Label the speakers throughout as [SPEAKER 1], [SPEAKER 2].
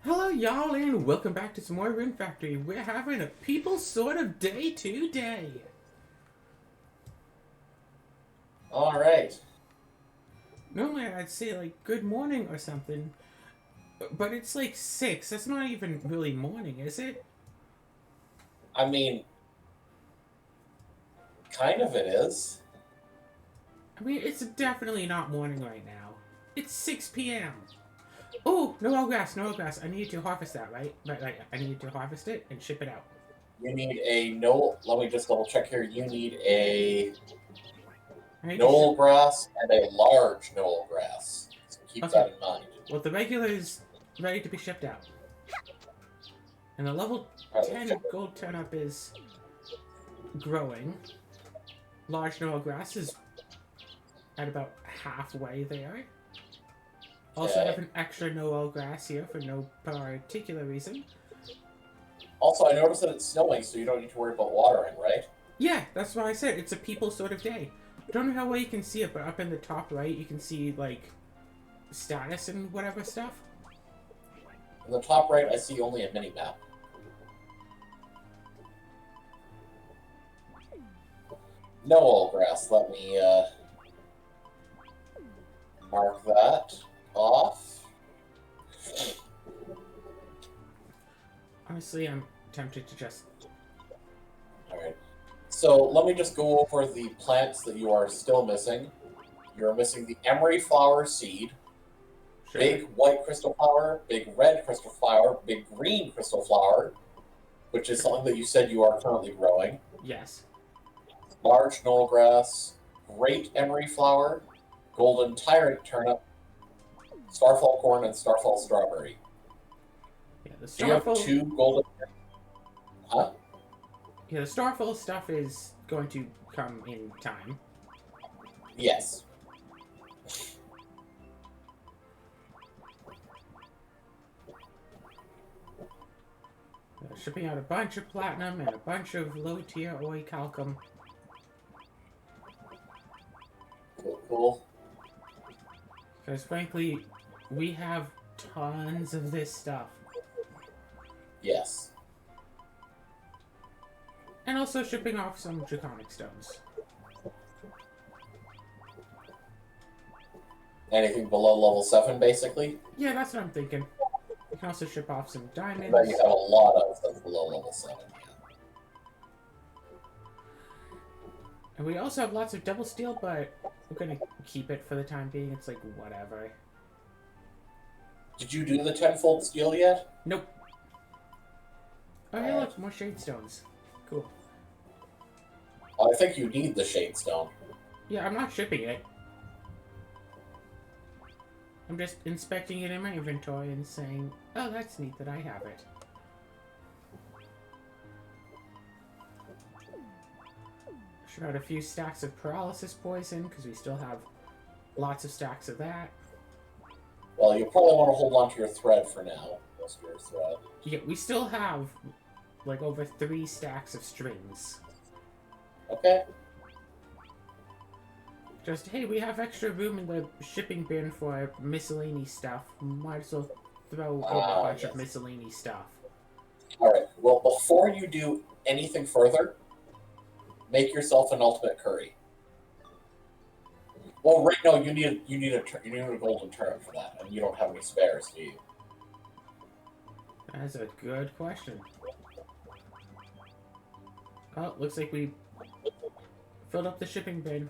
[SPEAKER 1] Hello, y'all, and welcome back to some more Rune Factory. We're having a people sort of day today.
[SPEAKER 2] Alright.
[SPEAKER 1] Normally, I'd say like good morning or something, but it's like 6. That's not even really morning, is it?
[SPEAKER 2] I mean, kind of it is.
[SPEAKER 1] I mean, it's definitely not morning right now. It's 6 p.m. Oh, no oil grass, no oil grass. I need to harvest that, right? Right. I need to harvest it and ship it out.
[SPEAKER 2] You need a no. Let me just double check here. You need a
[SPEAKER 1] I need to ship.
[SPEAKER 2] knoll grass and a large knoll grass. So keep
[SPEAKER 1] Okay.
[SPEAKER 2] that in mind.
[SPEAKER 1] Well, the regular is ready to be shipped out. And the level
[SPEAKER 2] Alright, let's
[SPEAKER 1] 10
[SPEAKER 2] ship it.
[SPEAKER 1] gold turnip is growing. Large Noel grass is at about halfway there. Also
[SPEAKER 2] Okay.
[SPEAKER 1] have an extra Noel grass here for no particular reason.
[SPEAKER 2] Also, I noticed that it's snowing, so you don't need to worry about watering, right?
[SPEAKER 1] Yeah, that's what I said. It's a people sort of day. I don't know how well you can see it, but up in the top right, you can see, like, status and whatever stuff.
[SPEAKER 2] In the top right, I see only a mini map. Knoll grass. Let me mark that off.
[SPEAKER 1] Honestly, I'm tempted to just...
[SPEAKER 2] Alright. So let me just go over the plants that you are still missing. You're missing the emery flower seed,
[SPEAKER 1] Sure.
[SPEAKER 2] big white crystal flower, big red crystal flower, big green crystal flower, which is something that you said you are currently growing,
[SPEAKER 1] Yes.
[SPEAKER 2] large knoll grass, great emery flower, golden tyrant turnip, starfall corn, and starfall strawberry.
[SPEAKER 1] Yeah, the
[SPEAKER 2] Do you have
[SPEAKER 1] Starfall...
[SPEAKER 2] two golden... Huh?
[SPEAKER 1] Yeah, the Starfall stuff is going to come in time.
[SPEAKER 2] Yes.
[SPEAKER 1] Shipping out a bunch of platinum and a bunch of low-tier orichalcum.
[SPEAKER 2] Cool.
[SPEAKER 1] Because frankly, we have tons of this stuff.
[SPEAKER 2] Yes.
[SPEAKER 1] And also shipping off some draconic stones.
[SPEAKER 2] Anything below level 7, basically?
[SPEAKER 1] Yeah, that's what I'm thinking. We can also ship off some
[SPEAKER 2] I
[SPEAKER 1] diamonds.
[SPEAKER 2] bet you have a lot of stuff below level 7.
[SPEAKER 1] And we also have lots of double steel, but we're gonna keep it for the time being. It's like, whatever.
[SPEAKER 2] Did you do the tenfold steel yet?
[SPEAKER 1] Nope. Oh, hey, look, more shade stones. Cool.
[SPEAKER 2] I think you need the shade stone.
[SPEAKER 1] Yeah, I'm not shipping it. I'm just inspecting it in my inventory and saying, oh, that's neat that I have it. Should add a few stacks of paralysis poison, because we still have lots of stacks of that.
[SPEAKER 2] Well, you probably want to hold on to your thread for now. Most of your thread.
[SPEAKER 1] Yeah, we still have, like, over 3 stacks of strings.
[SPEAKER 2] Okay.
[SPEAKER 1] Just, hey, we have extra room in the shipping bin for miscellaneous stuff. Might as well throw in a bunch of miscellaneous stuff.
[SPEAKER 2] Alright, well, before you do anything further, make yourself an ultimate curry. Well, right now you need a golden turnip for that, and you don't have any spares, do you?
[SPEAKER 1] That's a good question. Oh, looks like we filled up the shipping bin.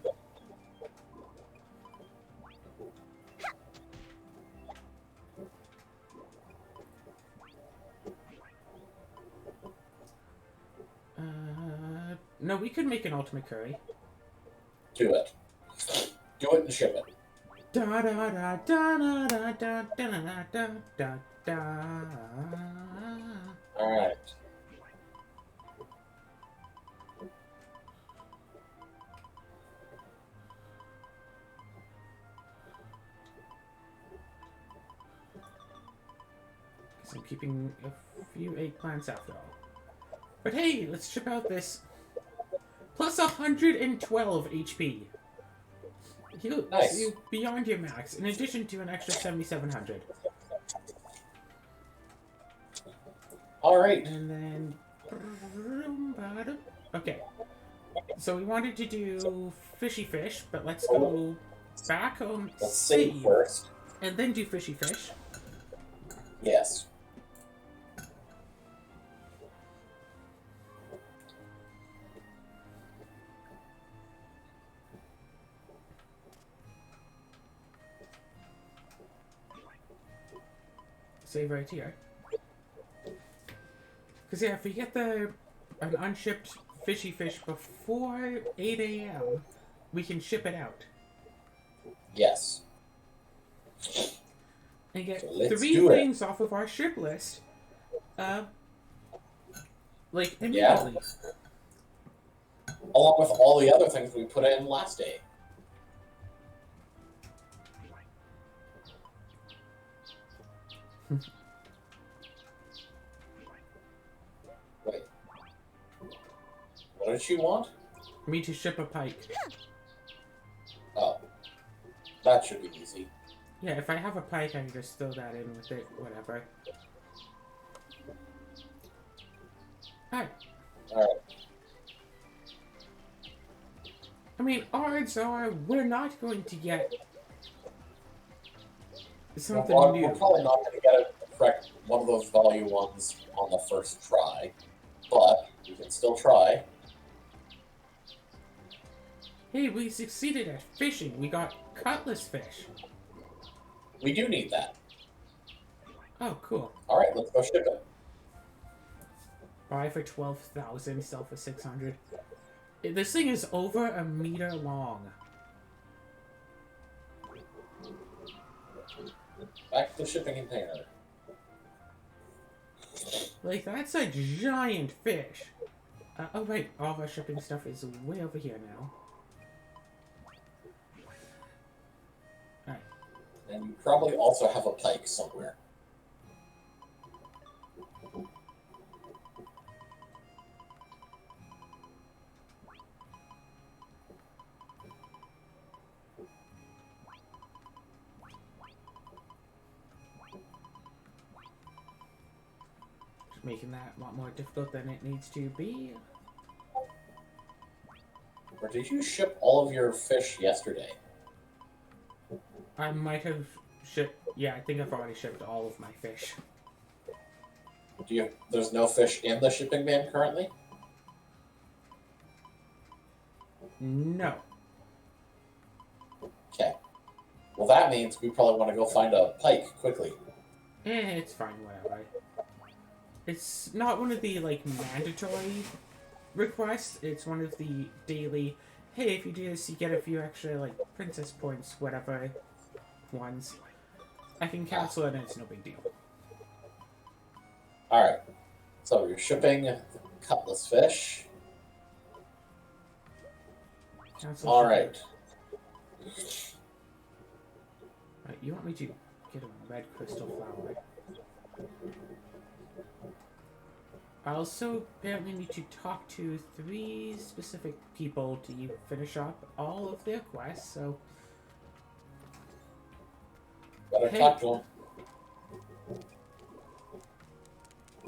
[SPEAKER 1] No, we could make an ultimate curry.
[SPEAKER 2] Do it. Do it and ship it.
[SPEAKER 1] Da da da da da da da da da da da.
[SPEAKER 2] Alright.
[SPEAKER 1] Guess I'm keeping a few eggplants after all. But hey, let's ship out this plus 112 HP.
[SPEAKER 2] Nice.
[SPEAKER 1] You beyond your max, in addition to an extra 7,700.
[SPEAKER 2] All right.
[SPEAKER 1] And then... Okay. So we wanted to do fishy fish, but let's go back home,
[SPEAKER 2] Let's save
[SPEAKER 1] save,
[SPEAKER 2] first.
[SPEAKER 1] and then do fishy fish.
[SPEAKER 2] Yes.
[SPEAKER 1] Save right here. Because yeah, if we get an unshipped fishy fish before 8 a.m., we can ship it out.
[SPEAKER 2] Yes.
[SPEAKER 1] And get
[SPEAKER 2] So
[SPEAKER 1] 3 things off of our ship list. Like, immediately.
[SPEAKER 2] Yeah. Along with all the other things we put in last day. Wait. What did she want?
[SPEAKER 1] Me to ship a pike.
[SPEAKER 2] Oh. That should be easy.
[SPEAKER 1] Yeah, if I have a pike, I can just throw that in with it, whatever. Alright.
[SPEAKER 2] Alright.
[SPEAKER 1] I mean, odds are we're not going to get something new.
[SPEAKER 2] We're probably not going to get it correct, one of those value ones on the first try. But we can still try.
[SPEAKER 1] Hey, we succeeded at fishing. We got cutlass fish.
[SPEAKER 2] We do need that.
[SPEAKER 1] Oh, cool.
[SPEAKER 2] Alright, let's go ship it.
[SPEAKER 1] Buy for 12,000, sell for 600. This thing is over 1 meter long.
[SPEAKER 2] Back to the shipping container.
[SPEAKER 1] Like, that's a giant fish. Oh, right. All of our shipping stuff is way over here now. Alright.
[SPEAKER 2] And you probably also have a pike somewhere.
[SPEAKER 1] Just making that a lot more difficult than it needs to be.
[SPEAKER 2] Or did you ship all of your fish yesterday?
[SPEAKER 1] I might have shipped... Yeah, I think I've already shipped all of my fish.
[SPEAKER 2] There's no fish in the shipping van currently?
[SPEAKER 1] No.
[SPEAKER 2] Okay. Well, that means we probably want to go find a pike quickly.
[SPEAKER 1] It's fine, whatever. It's not one of the, like, mandatory requests. It's one of the daily, hey, if you do this, you get a few extra, like, princess points, whatever ones. I can cancel it and it's no big deal.
[SPEAKER 2] Alright. So you're shipping cutlass fish.
[SPEAKER 1] Cancel
[SPEAKER 2] Alright.
[SPEAKER 1] Right, you want me to get a red crystal flower. I also apparently need to talk to 3 specific people to finish up all of their quests, so...
[SPEAKER 2] Better
[SPEAKER 1] Hey.
[SPEAKER 2] talk to him.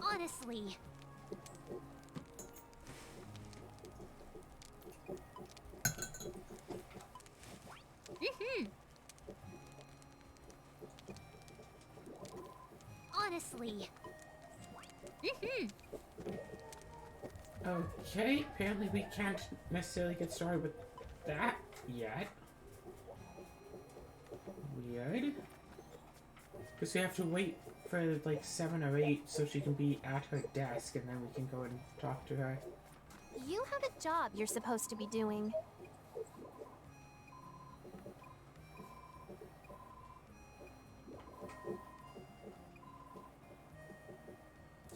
[SPEAKER 3] Honestly. Honestly.
[SPEAKER 1] Okay, apparently we can't necessarily get started with that yet. Weird. Because we have to wait for like 7 or 8 so she can be at her desk and then we can go and talk to her.
[SPEAKER 3] You have a job you're supposed to be doing.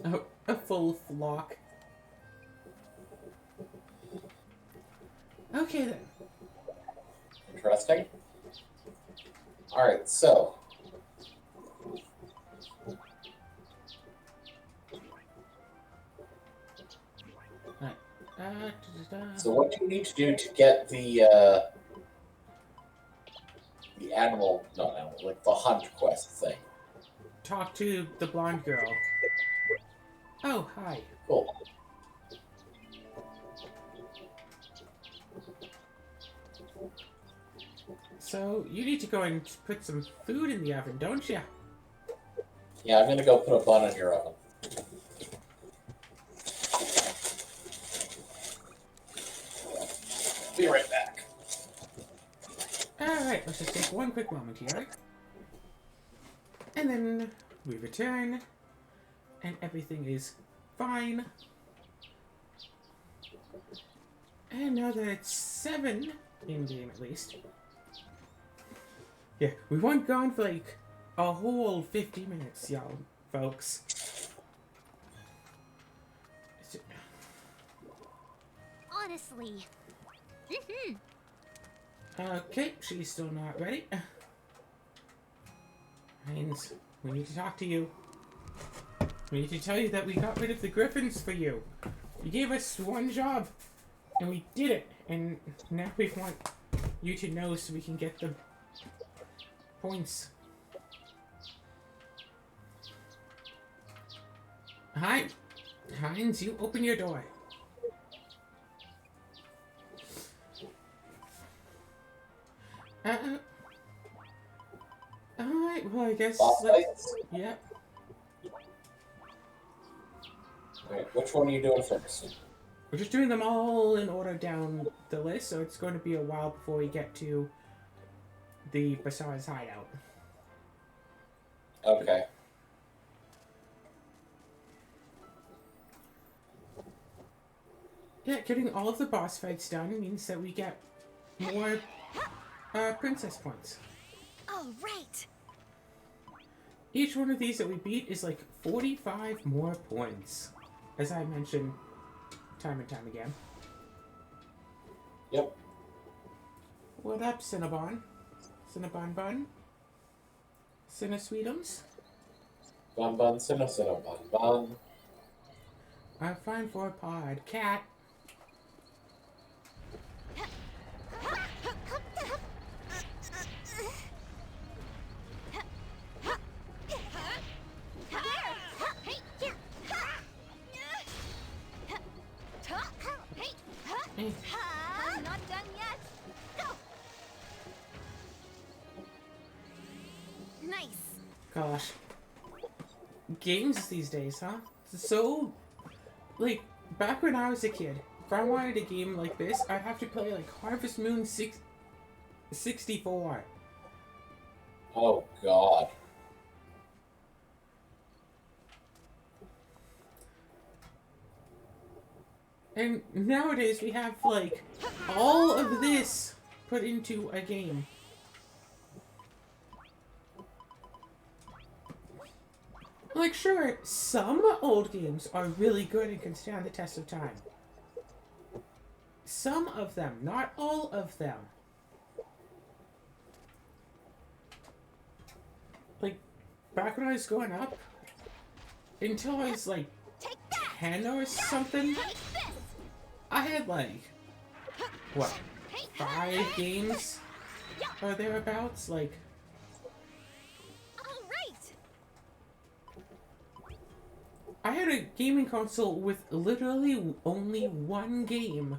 [SPEAKER 1] Oh, a full flock. Okay then.
[SPEAKER 2] Interesting. Alright, so. So what do you need to do to get the animal, not animal, like the hunt quest thing?
[SPEAKER 1] Talk to the blonde girl. Oh, hi.
[SPEAKER 2] Cool.
[SPEAKER 1] So, you need to go and put some food in the oven, don't you?
[SPEAKER 2] Yeah, I'm gonna go put a bun in your oven. Be right back.
[SPEAKER 1] Alright, let's just take one quick moment here. And then we return. And everything is fine. And now that it's 7 in-game at least. Yeah, we weren't gone for like a whole 50 minutes, y'all, folks.
[SPEAKER 3] Honestly.
[SPEAKER 1] Okay, she's still not ready. Hines, we need to talk to you. We need to tell you that we got rid of the griffins for you. You gave us one job, and we did it. And now we want you to know so we can get the points. Hi, Hines, you open your door. Alright, well, I guess.
[SPEAKER 2] Boss fights?
[SPEAKER 1] Yep.
[SPEAKER 2] Wait, which one are you doing first?
[SPEAKER 1] We're just doing them all in order down the list, so it's going to be a while before we get to the Bassar's hideout.
[SPEAKER 2] Okay.
[SPEAKER 1] Yeah, getting all of the boss fights done means that we get more princess points.
[SPEAKER 3] Oh, right.
[SPEAKER 1] Each one of these that we beat is like 45 more points, as I mentioned time and time again.
[SPEAKER 2] Yep.
[SPEAKER 1] What up, Cinnabon? Cinnabon bun? Cinnasweetums?
[SPEAKER 2] Bun bun, cinna cinna bun bun.
[SPEAKER 1] I'm fine for a pod. Cat! Hey.
[SPEAKER 3] I'm not done yet. Go. Nice.
[SPEAKER 1] Gosh. Games these days, huh? So, like, back when I was a kid, if I wanted a game like this, I'd have to play, like, Harvest Moon 64.
[SPEAKER 2] Oh, God.
[SPEAKER 1] And nowadays we have, like, all of this put into a game. Like, sure, some old games are really good and can stand the test of time. Some of them, not all of them. Like, back when I was growing up, until I was, like, 10 or something, I had, like, what, 5 games or thereabouts? Like,
[SPEAKER 3] All right.
[SPEAKER 1] I had a gaming console with literally only one game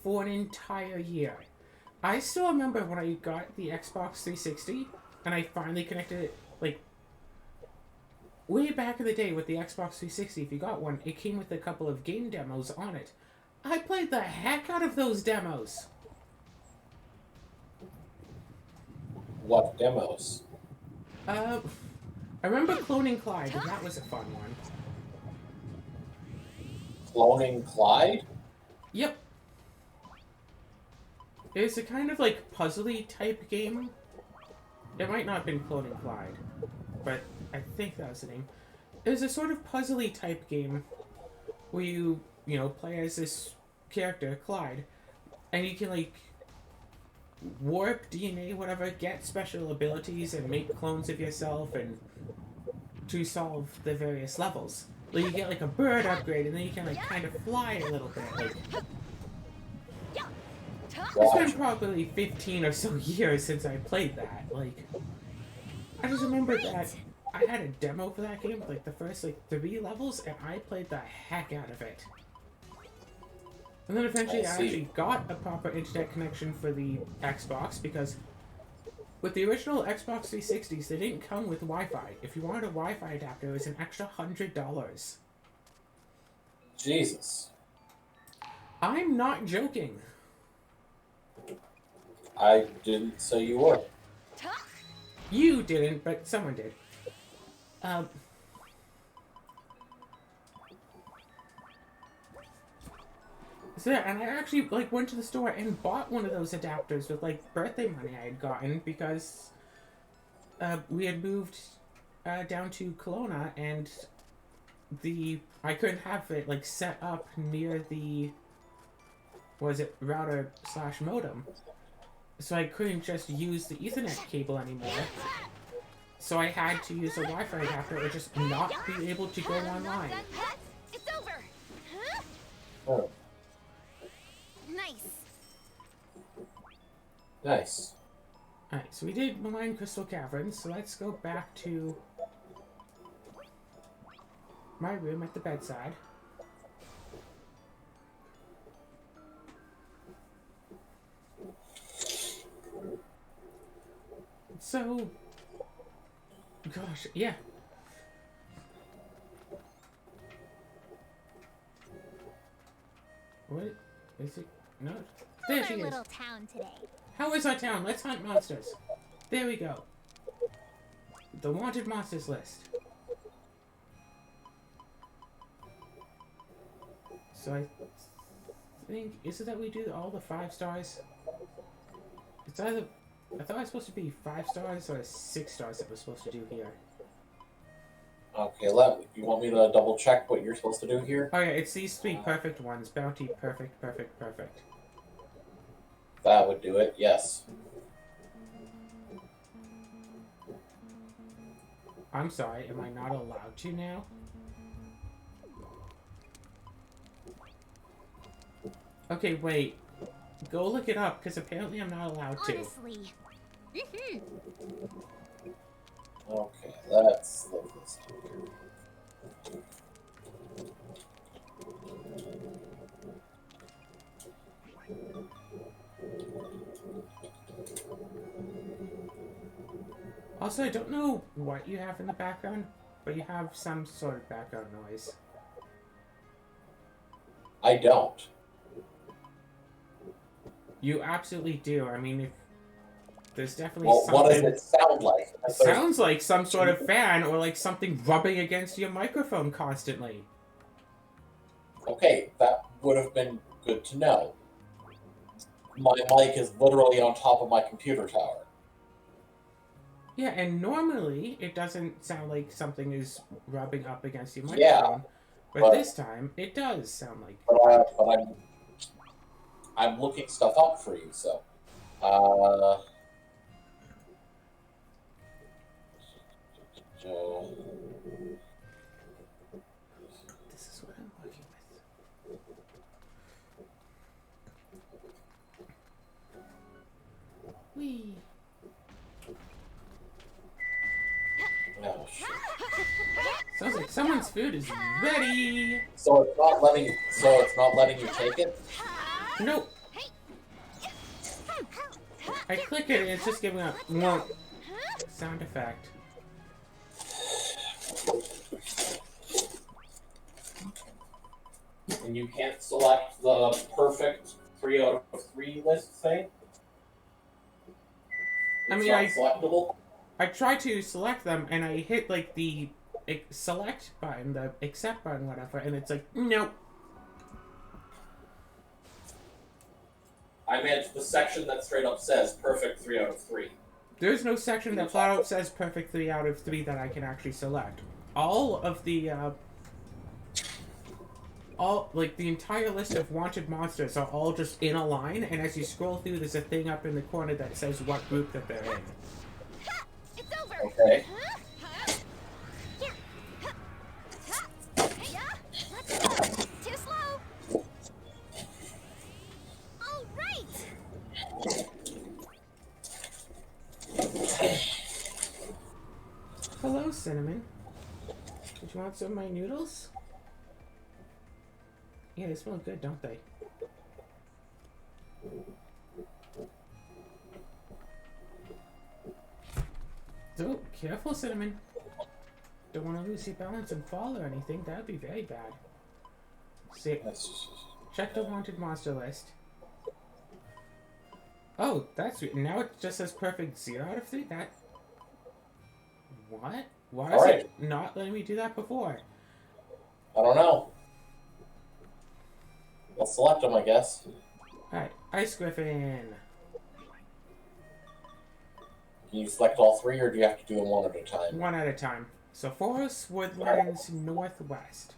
[SPEAKER 1] for an entire year. I still remember when I got the Xbox 360 and I finally connected it, like, way back in the day with the Xbox 360, if you got one, it came with a couple of game demos on it. I played the heck out of those demos.
[SPEAKER 2] What demos?
[SPEAKER 1] I remember cloning Clyde, and that was a fun one.
[SPEAKER 2] Cloning Clyde?
[SPEAKER 1] Yep. It was a kind of like puzzly type game. It might not have been Cloning Clyde, but I think that was the name. It was a sort of puzzly type game where you know, play as this character, Clyde, and you can, like, warp DNA, whatever, get special abilities and make clones of yourself and to solve the various levels. Like, you get, like, a bird upgrade, and then you can, like, kind of fly a little bit. Like, it's been probably 15 or so years since I played that. Like, I just remember that I had a demo for that game, like the first like 3 levels, and I played the heck out of it. And then eventually I actually got a proper internet connection for the Xbox, because with the original Xbox 360s, they didn't come with Wi-Fi. If you wanted a Wi-Fi adapter, it was an extra $100.
[SPEAKER 2] Jesus.
[SPEAKER 1] I'm not joking.
[SPEAKER 2] I didn't say you would.
[SPEAKER 1] You didn't, but someone did. So yeah, and I actually like went to the store and bought one of those adapters with like birthday money I had gotten, because we had moved down to Kelowna, and I couldn't have it like set up near the router / modem, so I couldn't just use the Ethernet cable anymore. So I had to use a Wi-Fi adapter or just not be able to go online.
[SPEAKER 3] It's over.
[SPEAKER 2] Oh,
[SPEAKER 3] Nice.
[SPEAKER 2] nice.
[SPEAKER 1] Alright, so we did Malign Crystal Caverns, so let's go back to my room at the bedside. So, gosh, yeah. What is it? No. There she
[SPEAKER 3] Our
[SPEAKER 1] is.
[SPEAKER 3] little town today.
[SPEAKER 1] How is our town? Let's hunt monsters. There we go. The wanted monsters list. So I think, is it that we do all the 5 stars? It's either, I thought it was supposed to be 5 stars or 6 stars that we're supposed to do here.
[SPEAKER 2] Okay, you want me to double check what you're supposed to do here?
[SPEAKER 1] Oh yeah, it's these 3 perfect ones. Bounty, perfect, perfect, perfect.
[SPEAKER 2] That would do it, yes.
[SPEAKER 1] I'm sorry, am I not allowed to now? Okay, wait. Go look it up, because apparently I'm not allowed to.
[SPEAKER 3] Honestly.
[SPEAKER 2] Okay, let's look this up here.
[SPEAKER 1] Also, I don't know what you have in the background, but you have some sort of background noise.
[SPEAKER 2] I don't.
[SPEAKER 1] You absolutely do. I mean, if there's definitely
[SPEAKER 2] Well,
[SPEAKER 1] something...
[SPEAKER 2] what does it sound like?
[SPEAKER 1] It sounds like some sort of fan, or like something rubbing against your microphone constantly.
[SPEAKER 2] Okay, that would have been good to know. My mic is literally on top of my computer tower.
[SPEAKER 1] Yeah, and normally it doesn't sound like something is rubbing up against your
[SPEAKER 2] Yeah,
[SPEAKER 1] microphone, but this time it does sound like.
[SPEAKER 2] But I'm looking stuff up for you, so.
[SPEAKER 1] This is what I'm working with. Whee!
[SPEAKER 2] Oh, shit.
[SPEAKER 1] Sounds like someone's food is ready.
[SPEAKER 2] So it's not letting you take it?
[SPEAKER 1] Nope. I click it and it's just giving a won't sound effect.
[SPEAKER 2] And you can't select the perfect 3 out of 3 list thing?
[SPEAKER 1] I mean,
[SPEAKER 2] not selectable?
[SPEAKER 1] I try to select them and I hit like the select button, the accept button, whatever, and it's like, nope.
[SPEAKER 2] I meant the section that straight up says perfect 3 out of 3.
[SPEAKER 1] There's no section that flat out says perfect 3 out of 3 that I can actually select. All of the, the entire list of wanted monsters are all just in a line, and as you scroll through, there's a thing up in the corner that says what group that they're in.
[SPEAKER 3] It's over.
[SPEAKER 2] Okay.
[SPEAKER 3] Let's go. Too slow. All right.
[SPEAKER 1] Hello, Cinnamon. want some of my noodles? Yeah, they smell good, don't they? So, careful, Cinnamon. Don't want to lose your balance and fall or anything. That would be very bad. See, check the wanted monster list. Oh, that's sweet. Now it just says perfect 0 out of 3. That... What? Why is it not letting me do that before?
[SPEAKER 2] I don't know. I'll select them, I guess.
[SPEAKER 1] Alright, Ice Griffin.
[SPEAKER 2] Can you select all 3, or do you have to do them one at a time?
[SPEAKER 1] One at a time. So, Forest Woodlands Northwest.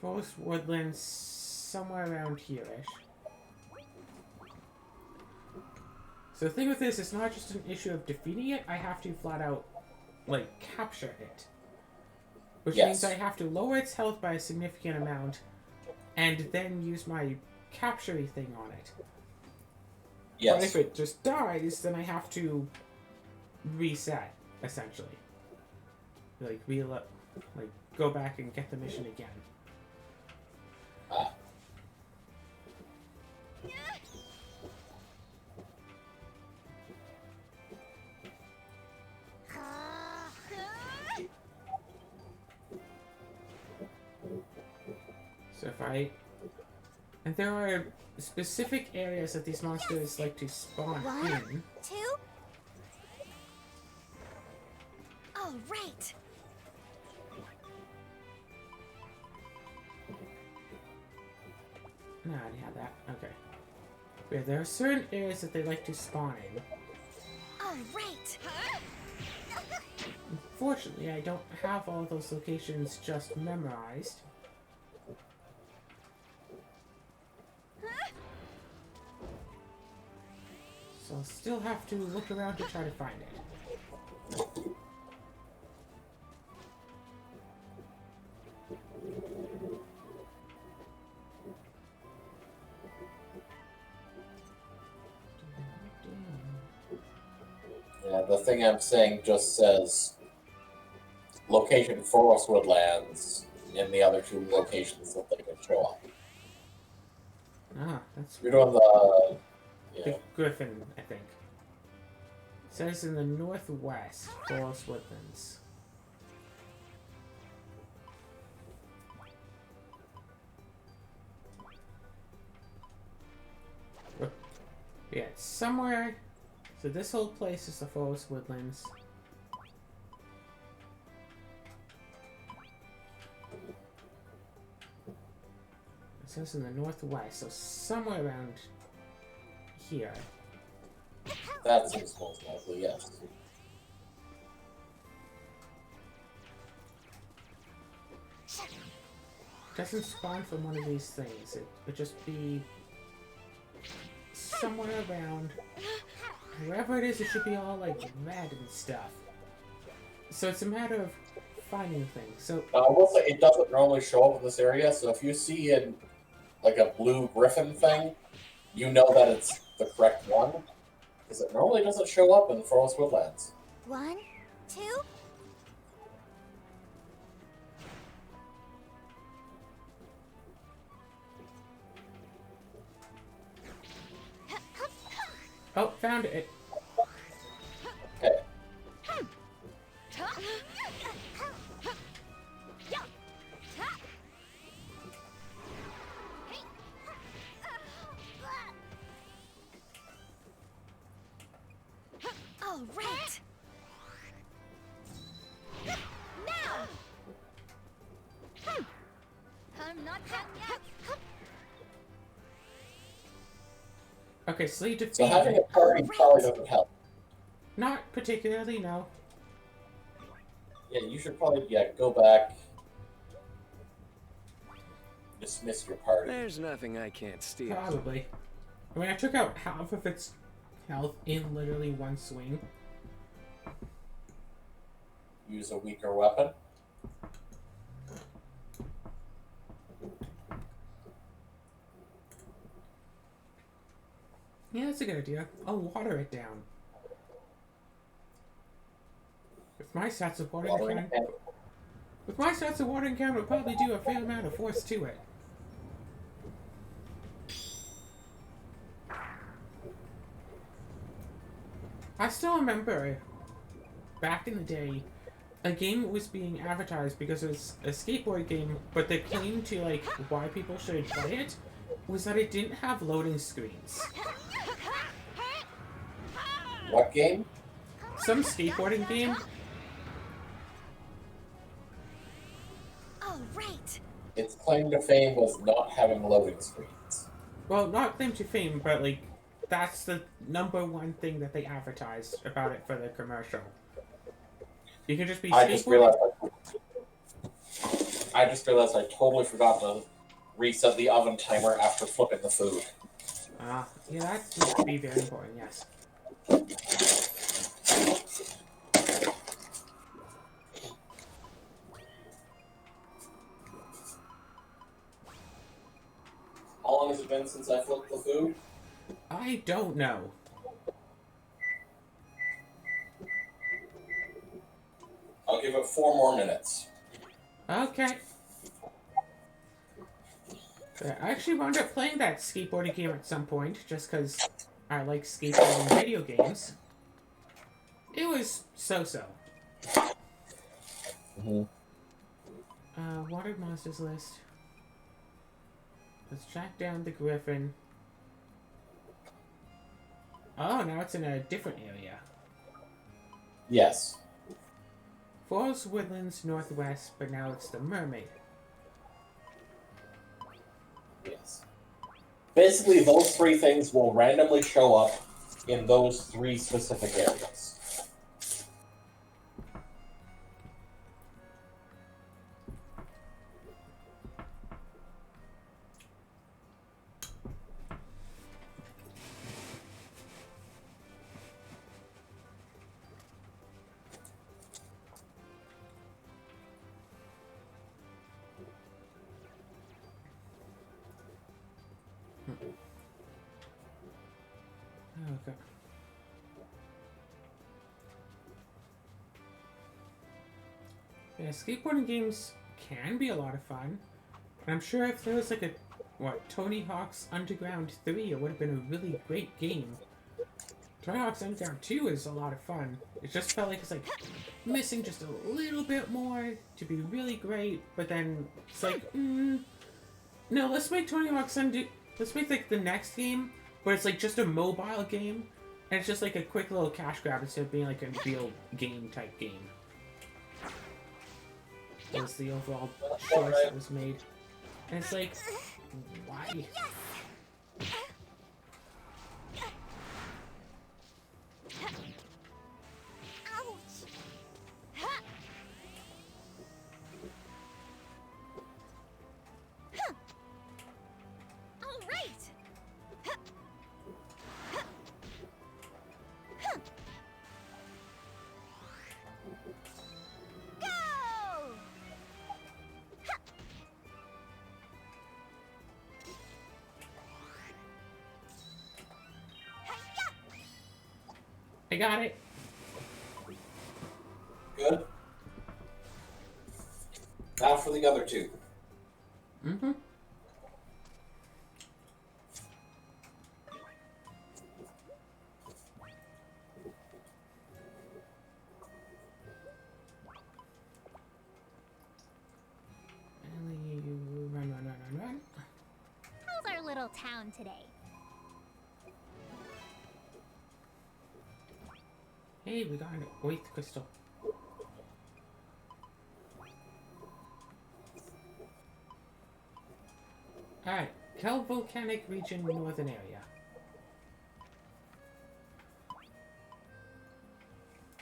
[SPEAKER 1] Forest Woodlands somewhere around here-ish. So the thing with this, it's not just an issue of defeating it, I have to flat out, like, capture it. Which means I have to lower its health by a significant amount, and then use my capture-y thing on it.
[SPEAKER 2] Yes.
[SPEAKER 1] But if it just dies, then I have to reset, essentially. Like, go back and get the mission again. So if I... And there are specific areas that these monsters like to spawn
[SPEAKER 3] 1,
[SPEAKER 1] in.
[SPEAKER 3] 2. All right.
[SPEAKER 1] No, I already had that. Okay. Yeah, there are certain areas that they like to spawn in.
[SPEAKER 3] All right.
[SPEAKER 1] Unfortunately, I don't have all those locations just memorized. So I'll still have to look around to try to find it.
[SPEAKER 2] Yeah, the thing I'm saying just says location Forest Woodlands in the other 2 locations that they can show up.
[SPEAKER 1] Ah, that's
[SPEAKER 2] You're doing the...
[SPEAKER 1] the
[SPEAKER 2] Yeah.
[SPEAKER 1] Griffin, I think. It says in the northwest, Forest Woodlands. Yeah, it's somewhere. So this whole place is the Forest Woodlands. It says in the northwest, so somewhere around here.
[SPEAKER 2] That seems most likely, yes.
[SPEAKER 1] Doesn't spawn from one of these things. It would just be somewhere around. Wherever it is, it should be all like red and stuff. So it's a matter of finding things. So
[SPEAKER 2] I will say it doesn't normally show up in this area, so if you see in like a blue griffin thing, you know that it's the correct one, because it normally doesn't show up in Forest Woodlands.
[SPEAKER 3] 1, 2.
[SPEAKER 1] oh, found it.
[SPEAKER 2] Okay.
[SPEAKER 3] All right. Now. I'm not done yet.
[SPEAKER 1] Okay, so you
[SPEAKER 2] So
[SPEAKER 1] defeat
[SPEAKER 2] having a
[SPEAKER 1] it.
[SPEAKER 2] party probably doesn't help.
[SPEAKER 1] Not particularly, no.
[SPEAKER 2] Yeah, you should probably go back, dismiss your party.
[SPEAKER 4] There's nothing I can't steal.
[SPEAKER 1] Probably. I mean, I took out half of its health in literally one swing.
[SPEAKER 2] Use a weaker weapon.
[SPEAKER 1] Yeah, that's a good idea. I'll water it down. With my stats of watering
[SPEAKER 2] Watering
[SPEAKER 1] can,
[SPEAKER 2] can.
[SPEAKER 1] with my stats of watering can would probably do a fair amount of force to it. I still remember back in the day, a game was being advertised because it was a skateboard game, but the claim to like why people should play it was that it didn't have loading screens.
[SPEAKER 2] What game?
[SPEAKER 1] Some skateboarding game.
[SPEAKER 3] Oh, right.
[SPEAKER 2] Its claim to fame was not having loading screens.
[SPEAKER 1] Well, not claim to fame, but like that's the number one thing that they advertised about it for the commercial. You can just be
[SPEAKER 2] I just
[SPEAKER 1] skateboarding.
[SPEAKER 2] realized I totally forgot to reset the oven timer after flipping the food.
[SPEAKER 1] Yeah, that would be very important. Yes.
[SPEAKER 2] How long has it been since I flipped the food?
[SPEAKER 1] I don't know.
[SPEAKER 2] I'll give it 4 more minutes.
[SPEAKER 1] Okay. I actually wound up playing that skateboarding game at some point, just because I like skateboarding video games. It was so-so.
[SPEAKER 2] Mm-hmm.
[SPEAKER 1] Water monsters list. Let's track down the griffin. Oh, now it's in a different area.
[SPEAKER 2] Yes.
[SPEAKER 1] Forest Woodlands Northwest, but now it's the mermaid.
[SPEAKER 2] Yes. Basically, those 3 things will randomly show up in those 3 specific areas.
[SPEAKER 1] Okay. Yeah, skateboarding games can be a lot of fun. And I'm sure if there was like a, Tony Hawk's Underground 3, it would have been a really great game. Tony Hawk's Underground 2 is a lot of fun. It just felt like it's like missing just a little bit more to be really great, but then it's like, no, let's make Tony Hawk's let's make like the next game, but it's like just a mobile game, and it's just like a quick little cash grab instead of being like a real game type game. That was the overall choice that was made. And it's like, why?
[SPEAKER 3] Ouch. All right. Go.
[SPEAKER 1] I got it.
[SPEAKER 2] Good. Now for the other 2.
[SPEAKER 1] Mm-hmm. Run.
[SPEAKER 3] How's our little town today?
[SPEAKER 1] Hey, we got an Oith crystal. Alright, Kel Volcanic Region, Northern Area.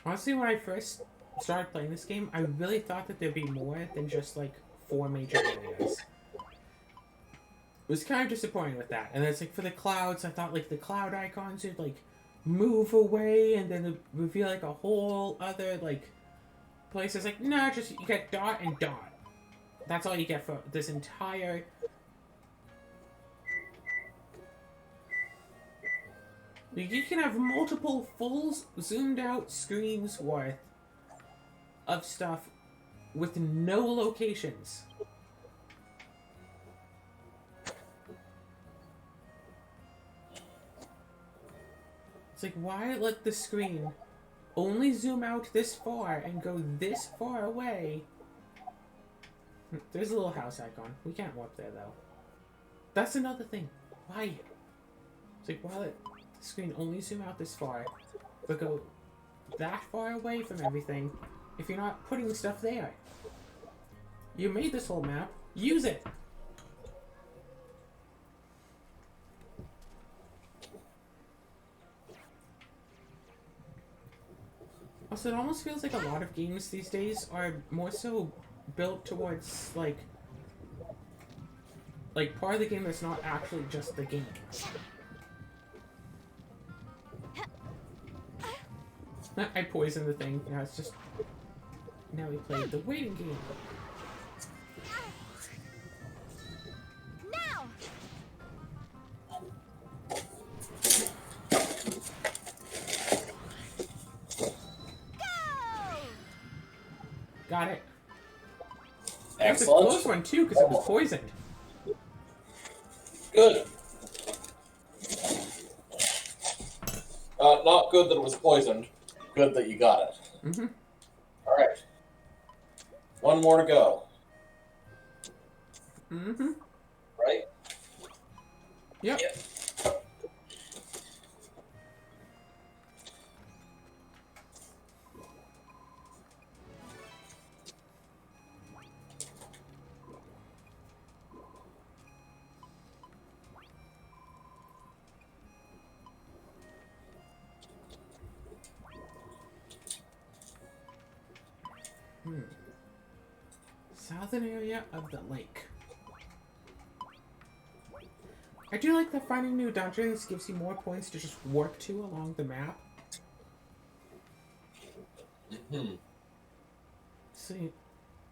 [SPEAKER 1] Honestly, when I first started playing this game, I really thought that there'd be more than just like 4 major areas. It was kind of disappointing with that. And then it's like for the clouds, I thought like the cloud icons would like move away and then it reveal like a whole other like place. It's like, no, just you get dot and dot. That's all you get for this entire. You can have multiple full zoomed out screens worth of stuff with no locations. It's like, why let the screen only zoom out this far and go this far away? There's a little house icon. We can't warp there, though. That's another thing. Why? It's like, why let the screen only zoom out this far, but go that far away from everything if you're not putting stuff there? You made this whole map. Use it! Also, it almost feels like a lot of games these days are more so built towards, like part of the game that's not actually just the game. I poisoned the thing. Now it's just... Now we played the waiting game.
[SPEAKER 3] Now! Go!
[SPEAKER 1] Got it.
[SPEAKER 2] Excellent.
[SPEAKER 1] That's a close one, too, because it was poisoned.
[SPEAKER 2] Good. Not good that it was poisoned. Good that you got it.
[SPEAKER 1] Mm-hmm.
[SPEAKER 2] Alright. One more to go.
[SPEAKER 1] Mm-hmm.
[SPEAKER 2] Right?
[SPEAKER 1] Yep. Southern area of the lake. I do like that finding new dungeons gives you more points to just warp to along the map. See,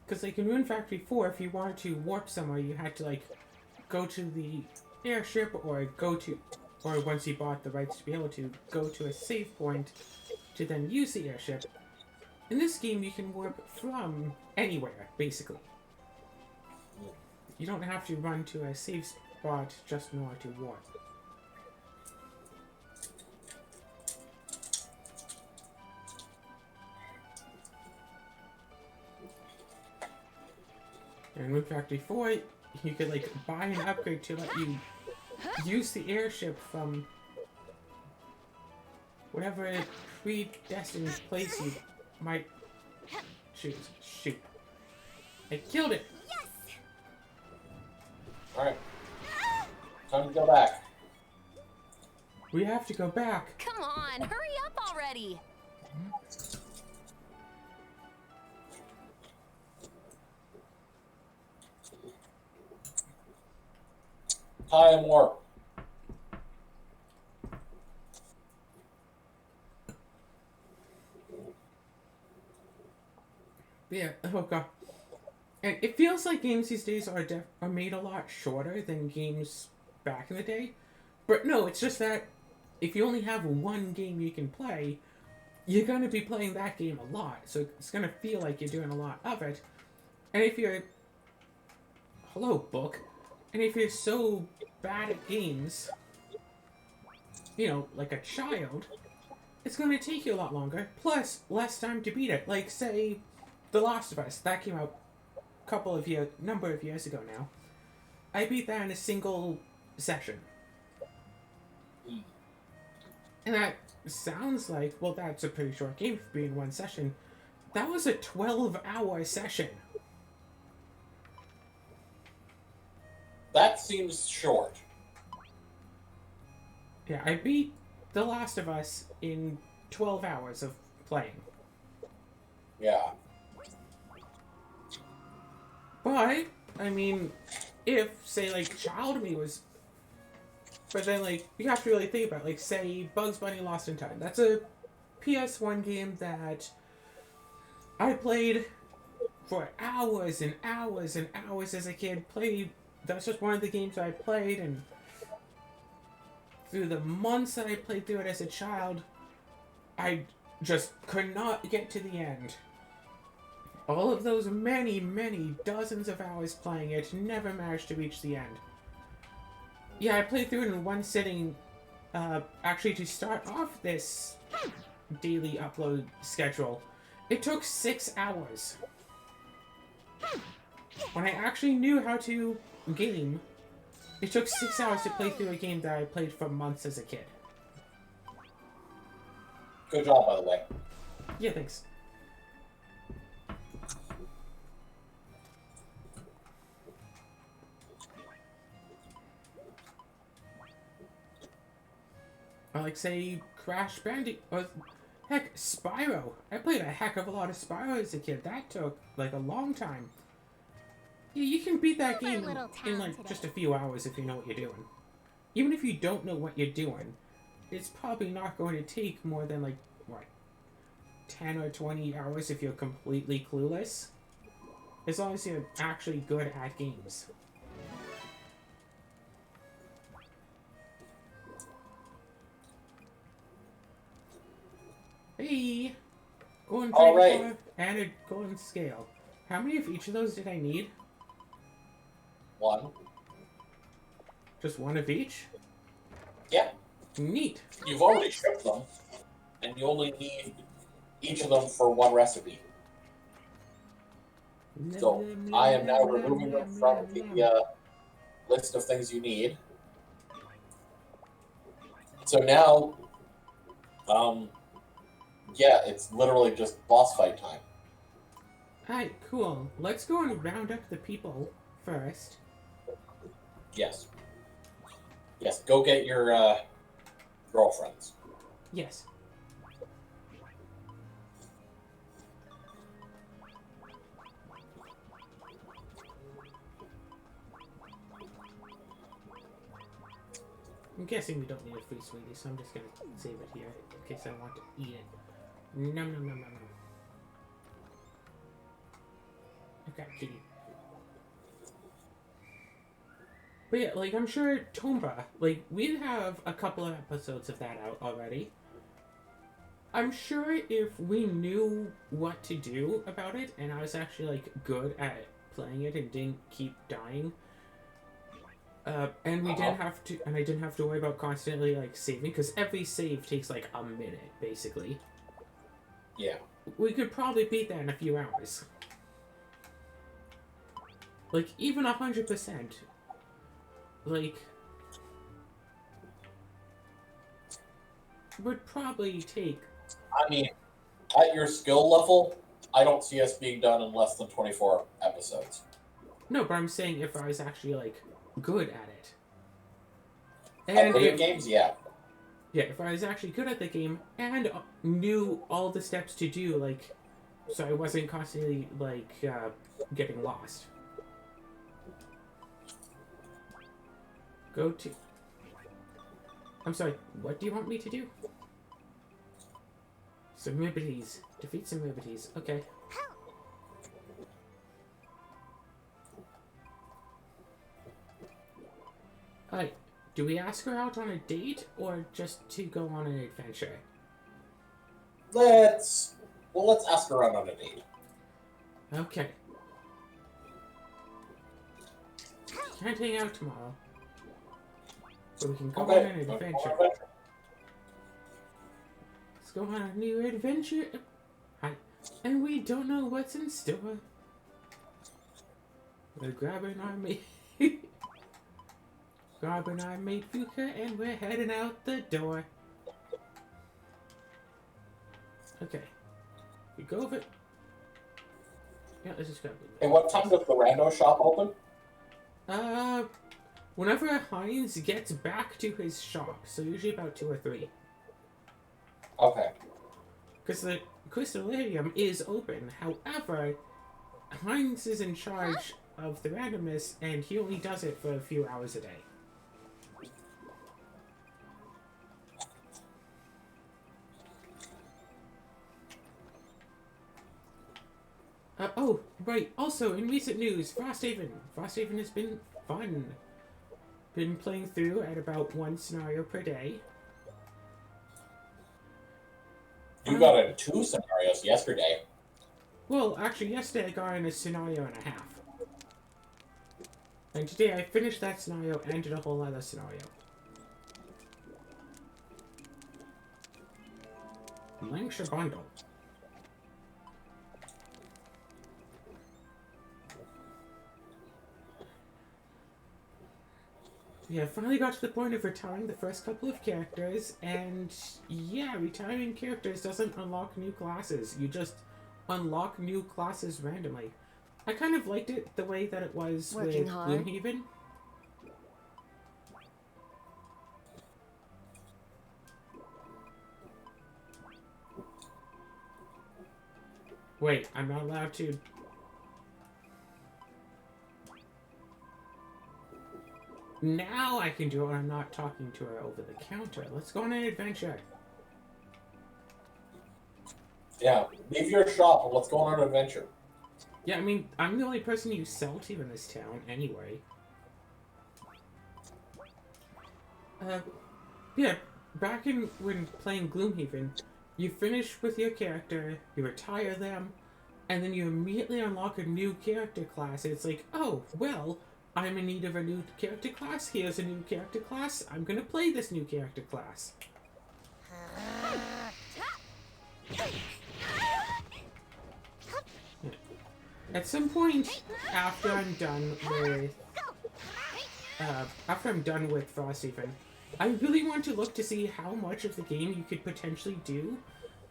[SPEAKER 1] because like in Rune Factory 4, if you wanted to warp somewhere, you had to like go to the airship or once you bought the rights to be able to go to a save point to then use the airship. In this game, you can warp from anywhere, basically. You don't have to run to a safe spot just in order to warp. In Rune Factory 4, you could like buy an upgrade to let you use the airship from whatever predestined place you might choose. Shoot. I killed it!
[SPEAKER 3] Yes!
[SPEAKER 2] Alright. Time to go back.
[SPEAKER 1] We have to go back.
[SPEAKER 3] Come on, hurry up already!
[SPEAKER 2] Time warp.
[SPEAKER 1] Yeah, oh god. And it feels like games these days are made a lot shorter than games back in the day. But no, it's just that if you only have one game you can play, you're going to be playing that game a lot. So it's going to feel like you're doing a lot of it. And if you're... Hello, book. And if you're so bad at games, you know, like a child, it's going to take you a lot longer. Plus, less time to beat it. Like, say, The Last of Us. That came out number of years ago now. I beat that in a single session. And that sounds like, well, that's a pretty short game for being one session. That was a 12-hour session.
[SPEAKER 2] That seems short.
[SPEAKER 1] Yeah, I beat The Last of Us in 12 hours of playing.
[SPEAKER 2] Yeah.
[SPEAKER 1] But, I mean, if, say, like, Child Me was... But then, like, you have to really think about it. Like, say, Bugs Bunny Lost in Time. That's a PS1 game that I played for hours and hours and hours as a kid. That's just one of the games I played, and through the months that I played through it as a child, I just could not get to the end. all of those many, many dozens of hours playing it, never managed to reach the end. Yeah, I played through it in one sitting, actually to start off this daily upload schedule. It took 6 hours. When I actually knew how to game, it took 6 hours to play through a game that I played for months as a kid.
[SPEAKER 2] Good job, by the way.
[SPEAKER 1] Yeah, thanks. Or like, say, Crash Bandicoot, or heck, Spyro. I played a heck of a lot of Spyro as a kid. That took, like, a long time. Yeah, you can beat that game in like, just a few hours if you know what you're doing. Even if you don't know what you're doing, it's probably not going to take more than, like, what, 10 or 20 hours if you're completely clueless? As long as you're actually good at games. Hey! Golden
[SPEAKER 2] All right.
[SPEAKER 1] Dragonfly and a golden scale. How many of each of those did I need?
[SPEAKER 2] 1.
[SPEAKER 1] Just one of each?
[SPEAKER 2] Yeah.
[SPEAKER 1] Neat.
[SPEAKER 2] You've already shipped them, and you only need each of them for 1 recipe. So I am now removing them from the list of things you need. So now, yeah, it's literally just boss fight time.
[SPEAKER 1] Alright, cool. Let's go and round up the people first.
[SPEAKER 2] Yes. Yes, go get your girlfriends.
[SPEAKER 1] Yes. I'm guessing we don't need a free sweetie, so I'm just gonna save it here in case I want to eat it. Nom nom nom nom nom. Okay, kitty. But yeah, like, I'm sure Tomba, like, we have a couple of episodes of that out already. I'm sure if we knew what to do about it, and I was actually, like, good at playing it and didn't keep dying, and we didn't have to, and I didn't have to worry about constantly, like, saving, because every save takes, like, a minute, basically.
[SPEAKER 2] Yeah.
[SPEAKER 1] We could probably beat that in a few hours. Like, even 100%. Like, would probably take...
[SPEAKER 2] I mean, at your skill level, I don't see us being done in less than 24 episodes.
[SPEAKER 1] No, but I'm saying if I was actually, like, good at it.
[SPEAKER 2] At video games, yeah.
[SPEAKER 1] Yeah, if I was actually good at the game and knew all the steps to do, like, so I wasn't constantly, like, getting lost. Go to... I'm sorry, what do you want me to do? Submibities. Defeat submibities. Okay. Alright, do we ask her out on a date or just to go on an adventure?
[SPEAKER 2] Let's ask her out on a date.
[SPEAKER 1] Okay. Can't hang out tomorrow. So we can go on an adventure. Let's go on a new adventure. Hi. And we don't know what's in store. We're grabbing our mate. Grabbing our mate Fuka and we're heading out the door. Okay. We go over. Yeah, let's just grab it.
[SPEAKER 2] Hey, what time does the rando shop open?
[SPEAKER 1] Whenever Heinz gets back to his shop, so usually about 2 or 3.
[SPEAKER 2] Okay.
[SPEAKER 1] Because the Crystallarium is open. However, Heinz is in charge of the randomness, and he only does it for a few hours a day. Oh, right. Also, in recent news, Frosthaven. Frosthaven has been fun. Been playing through at about 1 scenario per day.
[SPEAKER 2] You got in 2 scenarios yesterday.
[SPEAKER 1] Well, actually, yesterday I got in a scenario and a half. And today I finished that scenario and did a whole other scenario. Lancashire Bundle. Yeah, I finally got to the point of retiring the first couple of characters, and yeah, retiring characters doesn't unlock new classes. You just unlock new classes randomly. I kind of liked it the way that it was
[SPEAKER 3] Working
[SPEAKER 1] with
[SPEAKER 3] hard.
[SPEAKER 1] Gloomhaven. Wait, I'm not allowed to... Now I can do it when I'm not talking to her over the counter. Let's go on an adventure.
[SPEAKER 2] Yeah, leave your shop and let's go on an adventure.
[SPEAKER 1] Yeah, I mean, I'm the only person you sell to in this town, anyway. Yeah, back in when playing Gloomhaven, you finish with your character, you retire them, and then you immediately unlock a new character class. It's like, oh, well, I'm in need of a new character class. Here's a new character class. I'm gonna play this new character class. At some point, after I'm done with Frosthaven, I really want to look to see how much of the game you could potentially do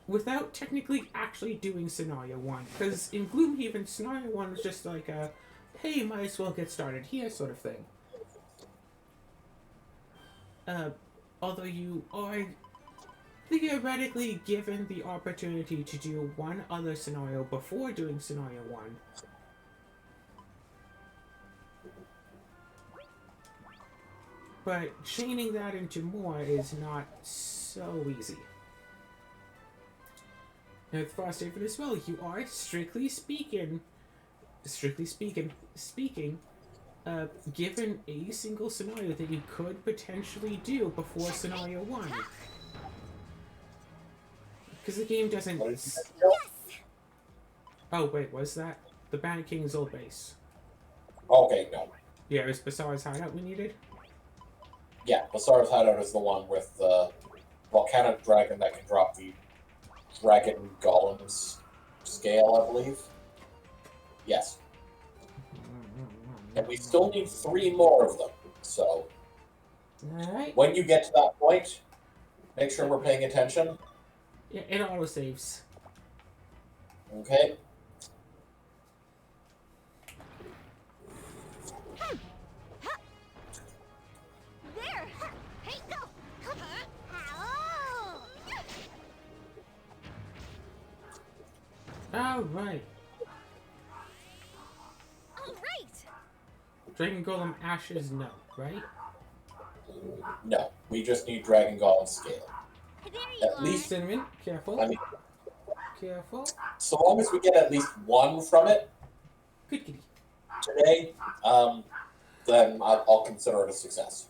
[SPEAKER 1] without technically actually doing Scenario 1. Because in Gloomhaven, Scenario 1 was just like a, hey, might as well get started here sort of thing. Although you are theoretically given the opportunity to do one other scenario before doing Scenario 1. But chaining that into more is not so easy. And with Frosthaven as well, you are strictly speaking, given a single scenario that you could potentially do before Scenario 1. Because the game doesn't... Oh, wait, was that? The Bandit King's old base.
[SPEAKER 2] Okay, no.
[SPEAKER 1] Yeah, it was Basara's hideout we needed?
[SPEAKER 2] Yeah, Basara's hideout is the one with the volcanic dragon that can drop the dragon golems scale, I believe. Yes. And we still need 3 more of them, so...
[SPEAKER 1] Alright.
[SPEAKER 2] When you get to that point, make sure we're paying attention.
[SPEAKER 1] Yeah, it auto-saves.
[SPEAKER 2] Okay?
[SPEAKER 3] There! Hey, go!
[SPEAKER 1] Alright.
[SPEAKER 3] Alright!
[SPEAKER 1] Dragon Golem Ashes, no, right?
[SPEAKER 2] No, we just need dragon golem scale.
[SPEAKER 3] There you
[SPEAKER 2] At least,
[SPEAKER 1] Cinnamon, careful.
[SPEAKER 2] I mean,
[SPEAKER 1] Careful.
[SPEAKER 2] so long as we get at least 1 from it
[SPEAKER 1] Good kitty.
[SPEAKER 2] today, then I'll consider it a success.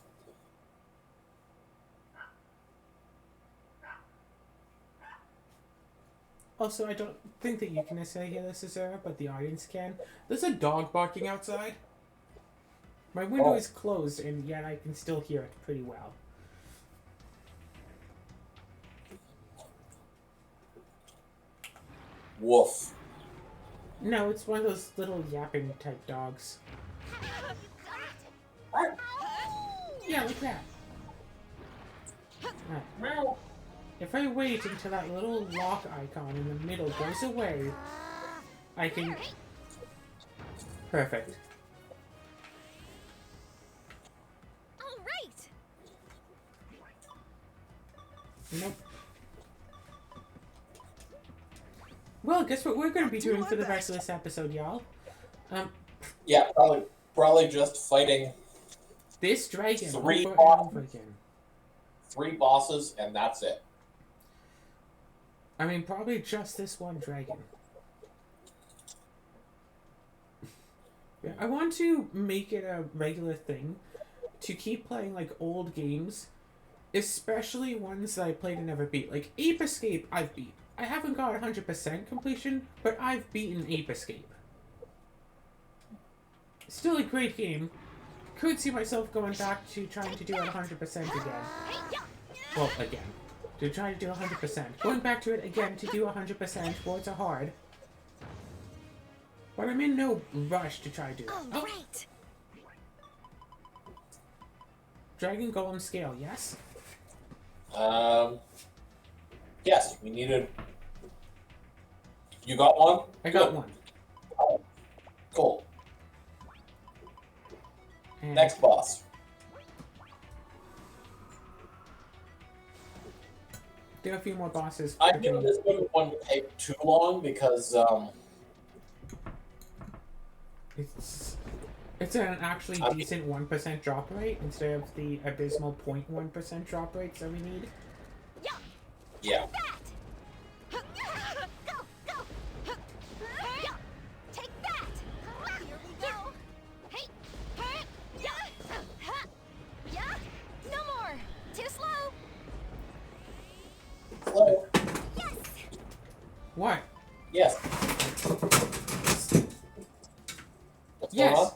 [SPEAKER 1] Also, I don't think that you can necessarily hear this, Azura, but the audience can. There's a dog barking outside. My window is closed, and yet I can still hear it pretty well.
[SPEAKER 2] Woof.
[SPEAKER 1] No, it's one of those little yapping type dogs. Yeah, like that. Right. If I wait until that little lock icon in the middle goes away, I can... Perfect.
[SPEAKER 3] Alright!
[SPEAKER 1] Nope. Well, guess what we're going to be doing for the rest of this episode, y'all?
[SPEAKER 2] Yeah, probably just fighting
[SPEAKER 1] This dragon
[SPEAKER 2] 3
[SPEAKER 1] over and over again.
[SPEAKER 2] 3 bosses, and that's it.
[SPEAKER 1] I mean, probably just this one dragon. Yeah, I want to make it a regular thing to keep playing, like, old games, especially ones that I played and never beat. Like, Ape Escape, I've beat. I haven't got 100% completion, but I've beaten Ape Escape. Still a great game. Could see myself going back to trying to do it 100% again. Well, again. To try to do 100%. Going back to it again to do 100% words are hard. But I'm in no rush to try to do it.
[SPEAKER 3] All right.
[SPEAKER 1] Dragon Golem scale, yes?
[SPEAKER 2] Yes, we needed... You got one?
[SPEAKER 1] I got
[SPEAKER 2] Good.
[SPEAKER 1] one.
[SPEAKER 2] Cool.
[SPEAKER 1] And
[SPEAKER 2] Next boss.
[SPEAKER 1] do a few more bosses.
[SPEAKER 2] I knew this wouldn't take too long because,
[SPEAKER 1] It's an actually decent 1% drop rate instead of the abysmal 0.1% drop rates that we need.
[SPEAKER 2] yeah.
[SPEAKER 3] Go, go. Yeah. Take that. Here we go. Hey. Yeah. No more. Too slow.
[SPEAKER 2] Hello.
[SPEAKER 3] Yes.
[SPEAKER 1] What?
[SPEAKER 2] Yes. What's going on?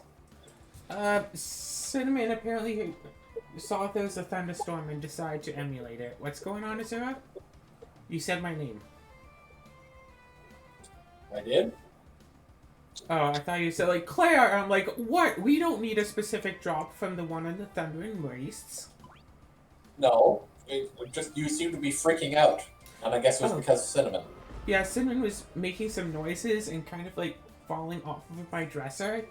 [SPEAKER 1] Yes. Cinnamon apparently saw there was a thunderstorm and decided to emulate it. What's going on, Azura? You said my name.
[SPEAKER 2] I did?
[SPEAKER 1] Oh, I thought you said, like, Claire! I'm like, what? We don't need a specific drop from the one in the Thundering Wastes.
[SPEAKER 2] No. It just you seem to be freaking out. And I guess it was because of Cinnamon.
[SPEAKER 1] Yeah, Cinnamon was making some noises and kind of, like, falling off of my dresser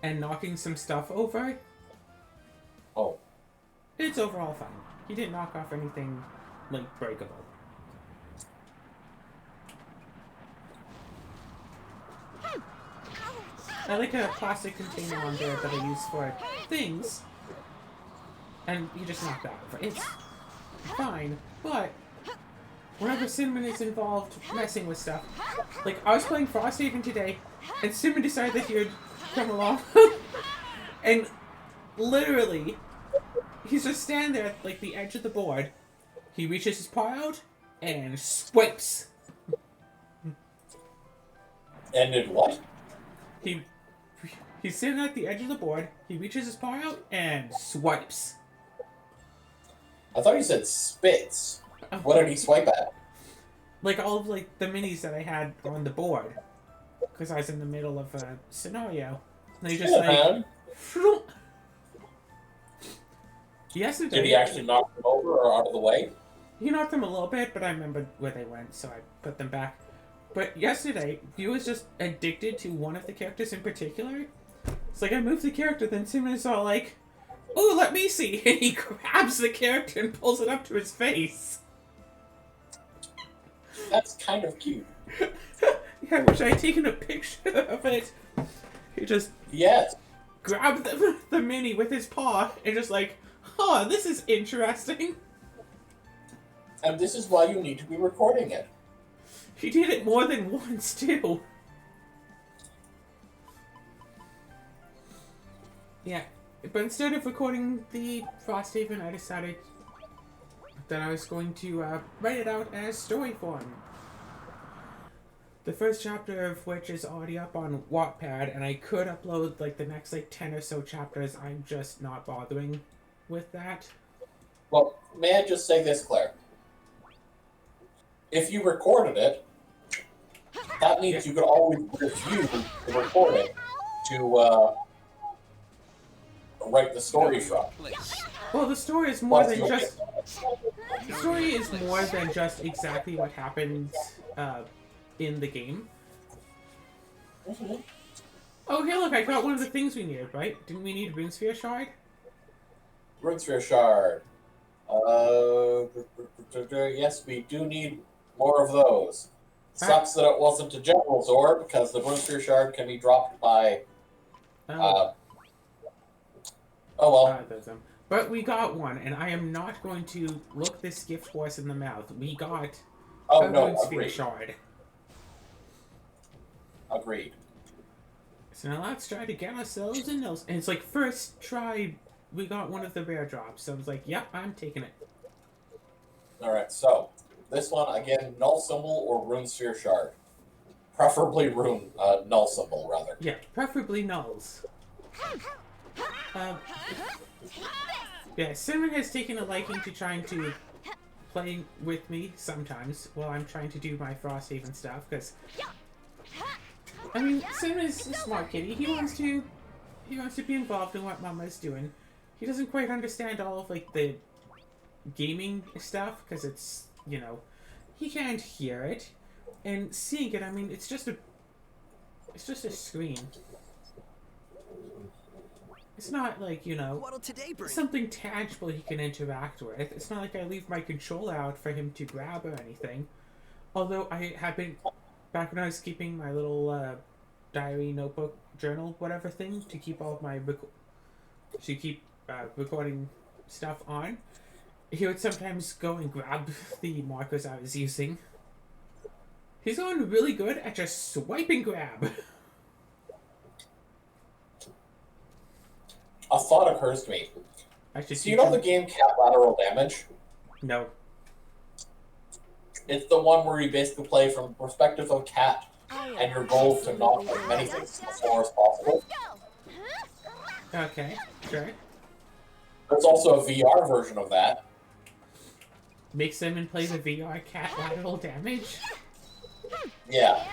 [SPEAKER 1] and knocking some stuff over.
[SPEAKER 2] Oh.
[SPEAKER 1] It's overall fine. He didn't knock off anything, like, breakable. I like a plastic container on there that I use for things, and you just knock that over. It's fine, but whenever Cinnamon is involved messing with stuff, like I was playing Frosthaven today, and Cinnamon decided that he would come along, and literally, he's just standing there at like the edge of the board. He reaches his paw out and swipes.
[SPEAKER 2] And did what?
[SPEAKER 1] He's sitting at the edge of the board. He reaches his paw out and swipes.
[SPEAKER 2] I thought you said spits. What did he swipe at?
[SPEAKER 1] Like all of like the minis that I had on the board, because I was in the middle of a scenario. And he just
[SPEAKER 2] Man.
[SPEAKER 1] Yesterday.
[SPEAKER 2] Did he actually knock them over or out of the way?
[SPEAKER 1] He knocked them a little bit, but I remembered where they went, so I put them back. But yesterday, he was just addicted to one of the characters in particular. It's like I moved the character, then Simon is all like, "Oh, let me see," and he grabs the character and pulls it up to his face.
[SPEAKER 2] That's kind of cute.
[SPEAKER 1] Yeah, I wish I had taken a picture of it. He just
[SPEAKER 2] Yes.
[SPEAKER 1] grabbed the mini with his paw and just like, "Oh, this is interesting."
[SPEAKER 2] And this is why you need to be recording it.
[SPEAKER 1] He did it more than once, too. Yeah, but instead of recording the Frosthaven, I decided that I was going to write it out as story form. The first chapter of which is already up on Wattpad, and I could upload like the next like 10 or so chapters. I'm just not bothering with that.
[SPEAKER 2] Well, may I just say this, Claire? If you recorded it, that means you could always review the recording to write the story from.
[SPEAKER 1] Well, the story is more
[SPEAKER 2] Plus,
[SPEAKER 1] than
[SPEAKER 2] you'll
[SPEAKER 1] just... The story is more than just exactly what happens in the game.
[SPEAKER 2] Mm-hmm.
[SPEAKER 1] Oh, hey, look, I got one of the things we needed, right? Didn't we need Runesphere Shard?
[SPEAKER 2] Runesphere Shard. Yes, we do need more of those. Sucks that it wasn't a General's Ore, because the Runesphere Shard can be dropped by... oh well.
[SPEAKER 1] But we got one, and I am not going to look this gift horse in the mouth. We got a Runesphere
[SPEAKER 2] Agreed.
[SPEAKER 1] Shard.
[SPEAKER 2] Agreed.
[SPEAKER 1] So now let's try to get ourselves in those. And it's like, first try, we got one of the rare drops. So I was like, yep, I'm taking it.
[SPEAKER 2] Alright, so, This one, again, null symbol or rune sphere shard. Preferably rune, null symbol, rather.
[SPEAKER 1] Yeah, preferably nulls. Yeah, Cinnamon has taken a liking to trying to play with me sometimes while I'm trying to do my Frosthaven stuff, because I mean, Cinnamon is a smart kitty. He wants to be involved in what Mama's doing. He doesn't quite understand all of like the gaming stuff because it's, you know, he can't hear it, and seeing it, I mean, it's just a screen. It's not like, you know,
[SPEAKER 4] What'll today bring?
[SPEAKER 1] something tangible he can interact with. It's not like I leave my controller out for him to grab or anything. Although I have been, back when I was keeping my little diary, notebook, journal, whatever thing, to keep all of my recording stuff on, he would sometimes go and grab the markers I was using. He's gotten really good at just swipe and grab.
[SPEAKER 2] A thought occurs to me.
[SPEAKER 1] So
[SPEAKER 2] you know the game Cat Lateral Damage?
[SPEAKER 1] No.
[SPEAKER 2] It's the one where you basically play from the perspective of Cat, and your goal is to knock as many things to the floor as possible.
[SPEAKER 1] Okay, sure.
[SPEAKER 2] There's also a VR version of that.
[SPEAKER 1] Make Simon play the VR Cat Lateral Damage?
[SPEAKER 2] Yeah.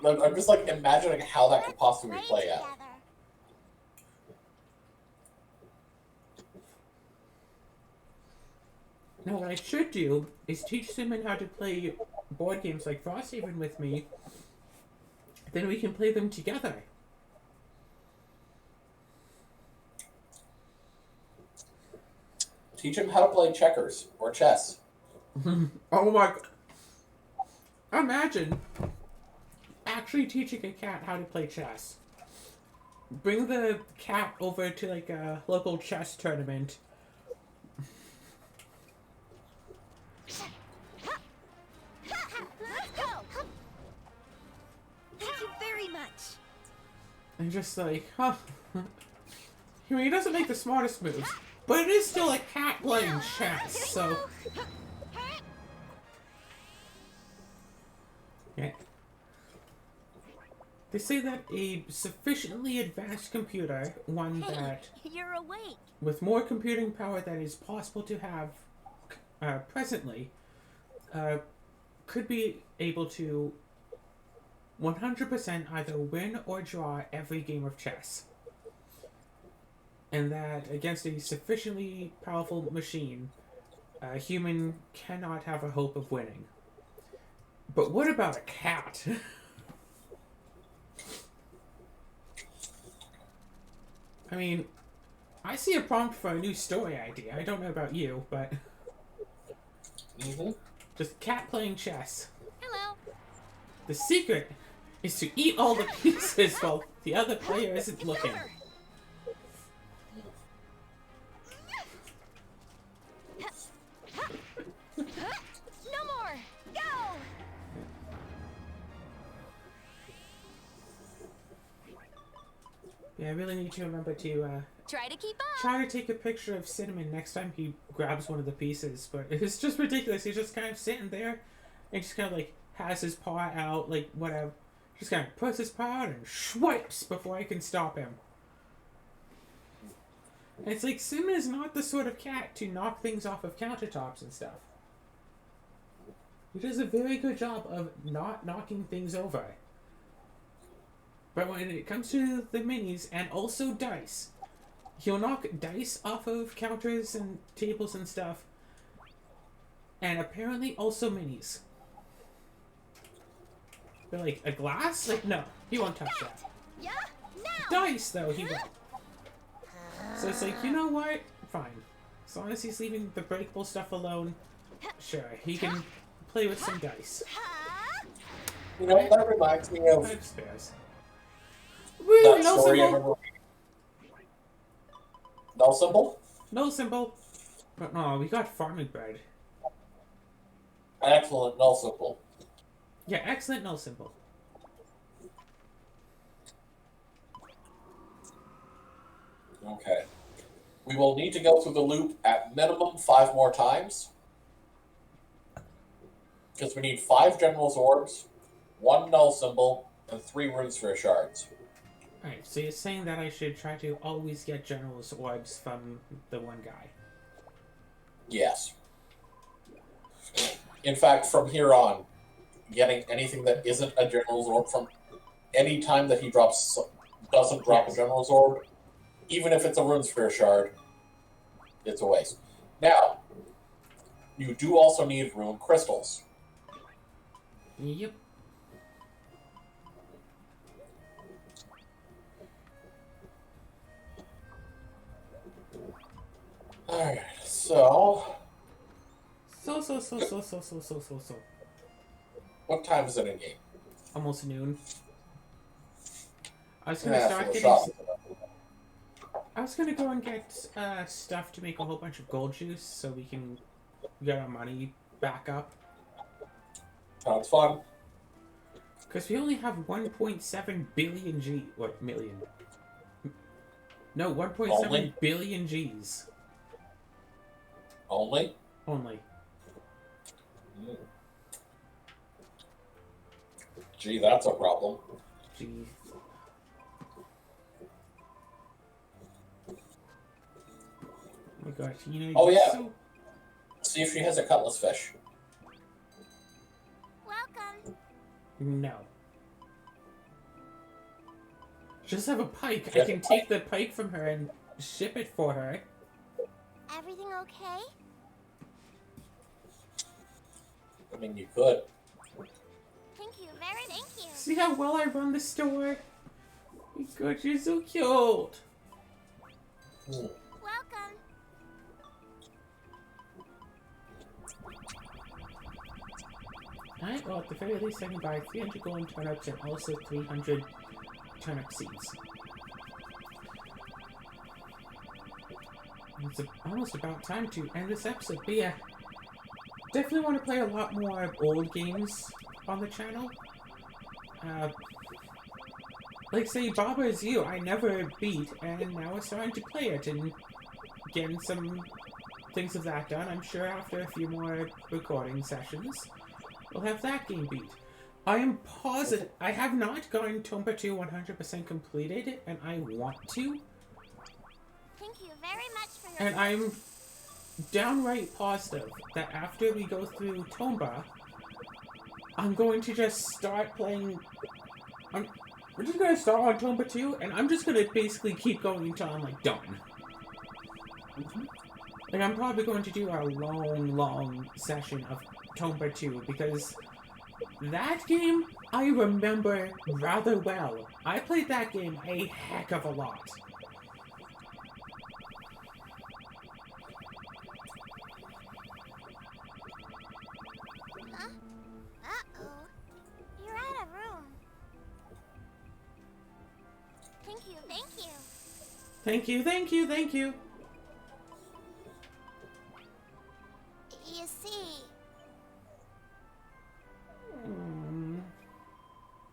[SPEAKER 2] I'm just like imagining how that could possibly play out.
[SPEAKER 1] No, what I should do is teach Simon how to play board games like Frosthaven with me. Then we can play them together.
[SPEAKER 2] Teach him how to play checkers or chess.
[SPEAKER 1] Oh my god. Imagine actually teaching a cat how to play chess. Bring the cat over to like a local chess tournament.
[SPEAKER 3] Thank you very much.
[SPEAKER 1] And just like, huh. I mean, he doesn't make the smartest moves, but it is still a cat playing chess, so. Yeah. They say that a sufficiently advanced computer, one that,
[SPEAKER 3] You're awake.
[SPEAKER 1] with more computing power than is possible to have presently, could be able to 100% either win or draw every game of chess. And that against a sufficiently powerful machine, a human cannot have a hope of winning. But what about a cat? I mean, I see a prompt for a new story idea. I don't know about you, but just cat playing chess.
[SPEAKER 3] Hello.
[SPEAKER 1] The secret is to eat all the pieces while the other player isn't looking.
[SPEAKER 3] No more. Go.
[SPEAKER 1] Yeah, I really need to remember to
[SPEAKER 3] Try to keep up.
[SPEAKER 1] try to take a picture of Cinnamon next time he grabs one of the pieces, but it's just ridiculous. He's just kind of sitting there and just kind of like has his paw out, like whatever. Just kind of puts his paw out and swipes before I can stop him. And it's like Cinnamon is not the sort of cat to knock things off of countertops and stuff. He does a very good job of not knocking things over. But when it comes to the minis and also dice, he'll knock dice off of counters and tables and stuff. And apparently also minis. But like a glass? Like no, he won't touch that.
[SPEAKER 3] Yeah. Now.
[SPEAKER 1] Dice though, he will. So it's like, you know what? Fine. As long as he's leaving the breakable stuff alone, sure, he can play with some dice.
[SPEAKER 2] You know, that reminds me of
[SPEAKER 1] Five spares. Woo,
[SPEAKER 2] that
[SPEAKER 1] no
[SPEAKER 2] story I
[SPEAKER 1] symbol!
[SPEAKER 2] remember. Null symbol?
[SPEAKER 1] No symbol. But no, we got farming bread.
[SPEAKER 2] Excellent null symbol.
[SPEAKER 1] Yeah, excellent null symbol.
[SPEAKER 2] Okay. We will need to go through the loop at minimum 5 more times. Because we need 5 General's Orbs, 1 Null Symbol, and 3 Rune Sphere Shards.
[SPEAKER 1] Alright, so you're saying that I should try to always get General's Orbs from the one guy.
[SPEAKER 2] Yes. In fact, from here on, getting anything that isn't a General's Orb from any time that he doesn't drop a General's Orb, even if it's a Rune Sphere Shard, it's a waste. Now, you do also need Rune Crystals.
[SPEAKER 1] Yep.
[SPEAKER 2] Alright, so...
[SPEAKER 1] So.
[SPEAKER 2] What time is it in game?
[SPEAKER 1] Almost noon. I was gonna
[SPEAKER 2] Yeah,
[SPEAKER 1] start
[SPEAKER 2] so
[SPEAKER 1] getting...
[SPEAKER 2] shop.
[SPEAKER 1] I was gonna go and get stuff to make a whole bunch of gold juice so we can get our money back up.
[SPEAKER 2] Sounds fun.
[SPEAKER 1] Because we only have 1.7 billion million. No, 1.7
[SPEAKER 2] Only?
[SPEAKER 1] billion Gs.
[SPEAKER 2] Only?
[SPEAKER 1] Only.
[SPEAKER 2] Mm. Gee, that's a problem.
[SPEAKER 1] Gee. Oh my gosh, you know,
[SPEAKER 2] Oh,
[SPEAKER 1] you're
[SPEAKER 2] yeah.
[SPEAKER 1] so...
[SPEAKER 2] See if she has a cutlass fish.
[SPEAKER 3] Welcome.
[SPEAKER 1] No. Just have a pike. I
[SPEAKER 2] Just
[SPEAKER 1] can
[SPEAKER 2] a
[SPEAKER 1] take the pike from her and ship it for her.
[SPEAKER 3] Everything okay?
[SPEAKER 2] I mean, you could.
[SPEAKER 3] Thank you, thank you.
[SPEAKER 1] See how well I run the store? Oh my gosh, you're so cute.
[SPEAKER 2] Hmm.
[SPEAKER 3] Welcome.
[SPEAKER 1] Alright, well, at the very least, I can buy 300 golden turnips and also 300 turnip seeds. It's almost about time to end this episode, but yeah. Definitely want to play a lot more old games on the channel. Like, say, Baba Is You, I never beat, and now we're starting to play it, and getting some things of that done. I'm sure after a few more recording sessions, we'll have that game beat. I am positive. I have not gotten Tomba 2 100% completed, and I want to.
[SPEAKER 3] Thank you very much for your...
[SPEAKER 1] And I'm downright positive that after we go through Tomba, I'm going to just start playing... We're just going to start on Tomba 2, and I'm just going to basically keep going until I'm, like, done. Like, I'm probably going to do a long session of Tomba 2, because that game, I remember rather well. I played that game a heck of a lot.
[SPEAKER 3] Huh? Uh-oh. You're out of room. Thank you, thank you.
[SPEAKER 1] Thank you.
[SPEAKER 3] You see...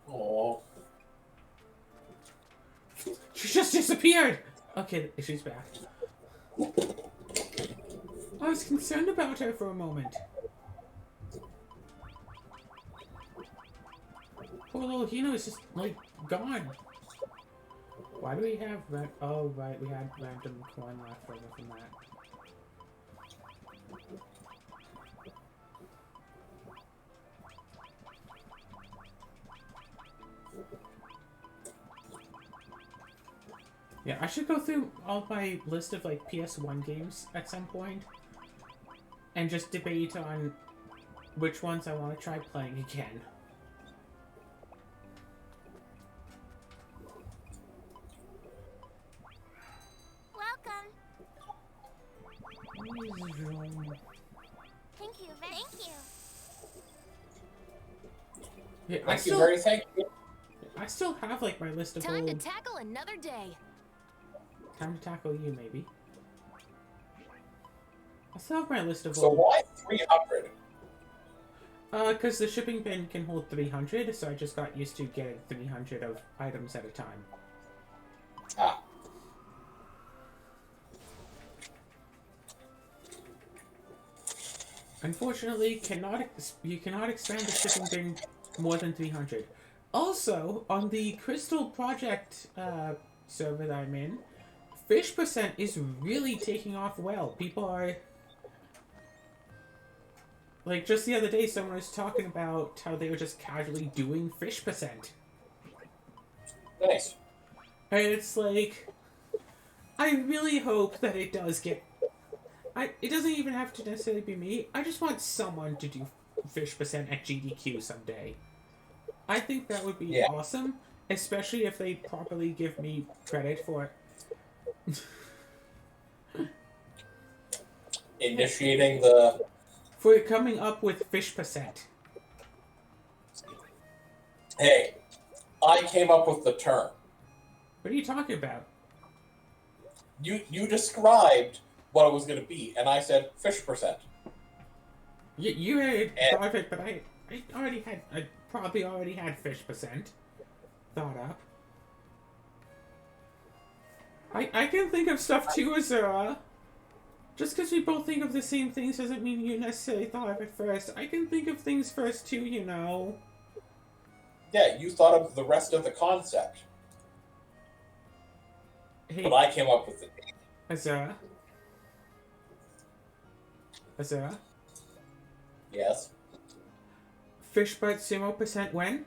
[SPEAKER 2] Aww.
[SPEAKER 1] She just disappeared! Okay, she's back. I was concerned about her for a moment. Poor little Hino is just, like, gone. Why do we have oh, right, we had random coin left over from that. Yeah, I should go through all my list of, like, PS1 games at some point and just debate on which ones I want to try playing again.
[SPEAKER 3] Welcome. Thank you, thank you.
[SPEAKER 1] Yeah,
[SPEAKER 2] Thank you.
[SPEAKER 1] I still have, like, my list of
[SPEAKER 3] Time to
[SPEAKER 1] old...
[SPEAKER 3] tackle another day.
[SPEAKER 1] Time to tackle you, maybe. I still have my list of
[SPEAKER 2] So
[SPEAKER 1] old...
[SPEAKER 2] why 300?
[SPEAKER 1] Because the shipping bin can hold 300, so I just got used to getting 300 of items at a time.
[SPEAKER 2] Ah.
[SPEAKER 1] Unfortunately, you cannot expand the shipping bin more than 300. Also, on the Crystal Project server that I'm in, fish percent is really taking off well. People are like, just the other day, someone was talking about how they were just casually doing fish percent,
[SPEAKER 2] Nice.
[SPEAKER 1] and it's like, I really hope that it does get. It doesn't even have to necessarily be me. I just want someone to do fish percent at GDQ someday. I think that would be awesome, especially if they properly give me credit for it.
[SPEAKER 2] Initiating the...
[SPEAKER 1] For coming up with fish percent.
[SPEAKER 2] Hey, I came up with the term.
[SPEAKER 1] What are you talking about?
[SPEAKER 2] You described what it was going to be, and I said fish percent.
[SPEAKER 1] You had thought of it, but I probably already had fish percent thought up. I can think of stuff too, Azura. Just because we both think of the same things doesn't mean you necessarily thought of it first. I can think of things first too, you know.
[SPEAKER 2] Yeah, you thought of the rest of the concept.
[SPEAKER 1] Hey,
[SPEAKER 2] but I came up with it.
[SPEAKER 1] Azura? Azura?
[SPEAKER 2] Yes.
[SPEAKER 1] Fish butt sumo percent when?